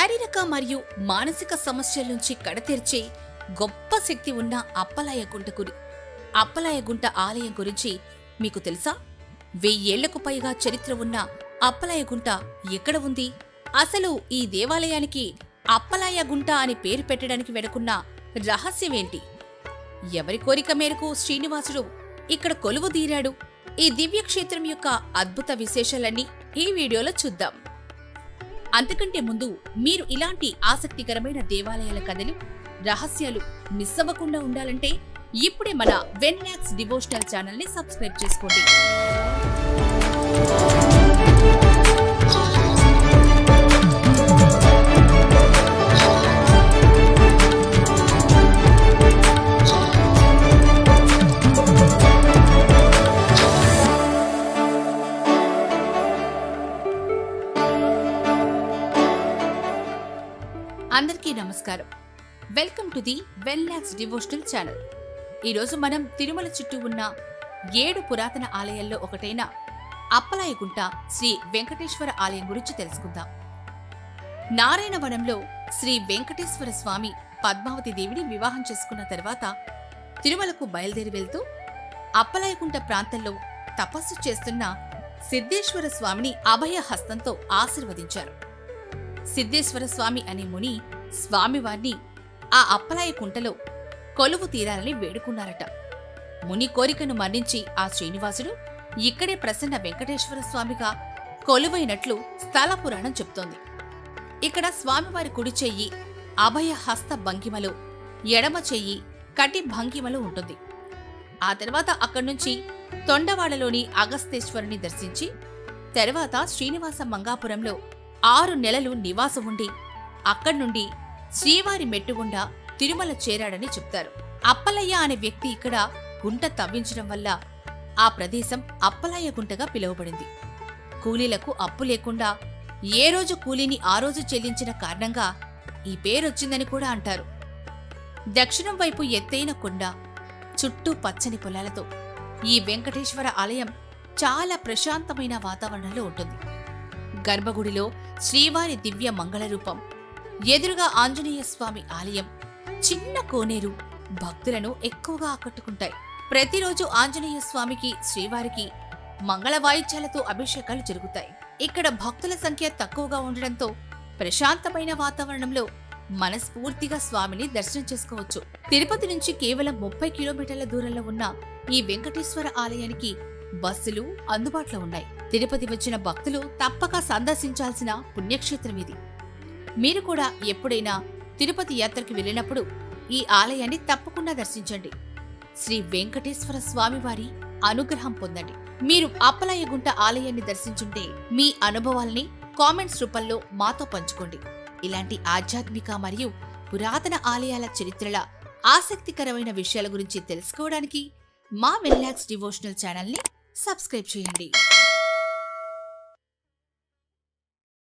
శారీరక మరియు మానసిక సమస్యల నుంచి కడతీర్చే గొప్ప శక్తి ఉన్న అప్పలాయగుంట ఆలయం గురించి మీకు తెలుసా? 1000 ఏళ్లకు పైగా చరిత్ర ఉన్న అప్పలాయగుంట ఎక్కడ ఉంది? అసలు ఈ దేవాలయానికి అప్పలాయగుంట అని పేరు పెట్టడానికి వెనుకున్న రహస్యమేంటి? ఎవరి కోరిక మేరకు శ్రీనివాసుడు ఇక్కడ కొలువుదీరాడు? ఈ దివ్యక్షేత్రం యొక్క అద్భుత విశేషాలన్నీ ఈ వీడియోలో చూద్దాం. అంతకంటే ముందు మీరు ఇలాంటి ఆసక్తికరమైన దేవాలయాల కథలు, రహస్యాలు మిస్ అవ్వకుండా ఉండాలంటే ఇప్పుడే మన వెన్లాక్స్ డివోషనల్ ఛానల్ ని సబ్స్క్రైబ్ చేసుకోండి. అందరికీ నమస్కారం. Welcome to the Venlax devotional channel. ఈరోజు మనం తిరుమల చుట్టూ ఉన్న 7 పురాతన ఆలయాల్లో ఒకటైన అప్పలాయగుంట శ్రీ వెంకటేశ్వర ఆలయం గురించి తెలుసుకుందాం. నారాయణవనంలో శ్రీ వెంకటేశ్వర స్వామి పద్మావతి దేవిని వివాహం చేసుకున్న తర్వాత తిరుమలకు బయలుదేరి వెళ్తూ అప్పలాయగుంట ప్రాంతంలో తపస్సు చేస్తున్న సిద్ధేశ్వర స్వామిని అభయ హస్తంతో ఆశీర్వదించారు. సిద్ధేశ్వర స్వామి అనే ముని స్వామివారిని ఆ అప్పలాయగుంటలో కొలువు తీరాలని వేడుకున్నారట. ముని కోరికను మన్నించి ఆ శ్రీనివాసుడు ఇక్కడే ప్రసన్న వెంకటేశ్వర స్వామిగా కొలువైనట్లు స్థల పురాణం చెప్తోంది. ఇక్కడ స్వామివారి కుడి చెయ్యి అభయ హస్త భంగిమలో, ఎడమ చెయ్యి కటి భంగిమలో ఉంటుంది. ఆ తర్వాత అక్కడి నుంచి తొండవాడలోని అగస్తేశ్వరుని దర్శించి తర్వాత శ్రీనివాస మంగాపురంలో 6 నెలలు నివాసం ఉండి అక్కడి నుండి శ్రీవారి మెట్టుగుండా తిరుమల చేరాడని చెప్తారు. అప్పలయ్య అనే వ్యక్తి ఇక్కడ గుంట తవ్వించడం వల్ల ఆ ప్రదేశం అప్పలాయగుంటగా పిలువబడింది. కూలీలకు అప్పు లేకుండా ఏ రోజు కూలీని ఆ రోజు చెల్లించిన కారణంగా ఈ పేరొచ్చిందని కూడా అంటారు. దక్షిణం వైపు ఎత్తైన కొండ, చుట్టూ పచ్చని పొలాలతో ఈ వెంకటేశ్వర ఆలయం చాలా ప్రశాంతమైన వాతావరణంలో ఉంటుంది. గర్భగుడిలో శ్రీవారి దివ్య మంగళరూపం, ఎదురుగా ఆంజనేయ స్వామి ఆలయం, చిన్న కోనేరు భక్తులను ఎక్కువగా ఆకట్టుకుంటాయి. ప్రతిరోజు ఆంజనేయ స్వామికి, శ్రీవారికి మంగళ వాయిద్యాలతో అభిషేకాలు జరుగుతాయి. ఇక్కడ భక్తుల సంఖ్య తక్కువగా ఉండడంతో ప్రశాంతమైన వాతావరణంలో మనస్ఫూర్తిగా స్వామిని దర్శనం చేసుకోవచ్చు. తిరుపతి నుంచి కేవలం 30 కిలోమీటర్ల దూరంలో ఉన్న ఈ వెంకటేశ్వర ఆలయానికి బస్సులు అందుబాటులో ఉన్నాయి. తిరుపతి వచ్చిన భక్తులు తప్పక సందర్శించాల్సిన పుణ్యక్షేత్రం ఇది. మీరు కూడా ఎప్పుడైనా తిరుపతి యాత్రకు వెళ్ళినప్పుడు ఈ ఆలయాన్ని తప్పకుండా దర్శించండి. శ్రీ వెంకటేశ్వర స్వామివారి అనుగ్రహం పొందండి. మీరు అప్పలాయగుంట ఆలయాన్ని దర్శించుంటే మీ అనుభవాల్ని కామెంట్స్ రూపంలో మాతో పంచుకోండి. ఇలాంటి ఆధ్యాత్మిక మరియు పురాతన ఆలయాల చరిత్రల ఆసక్తికరమైన విషయాల గురించి తెలుసుకోవడానికి మా వెన్లాక్స్ డివోషనల్ ఛానల్ని సబ్స్క్రైబ్ చేయండి.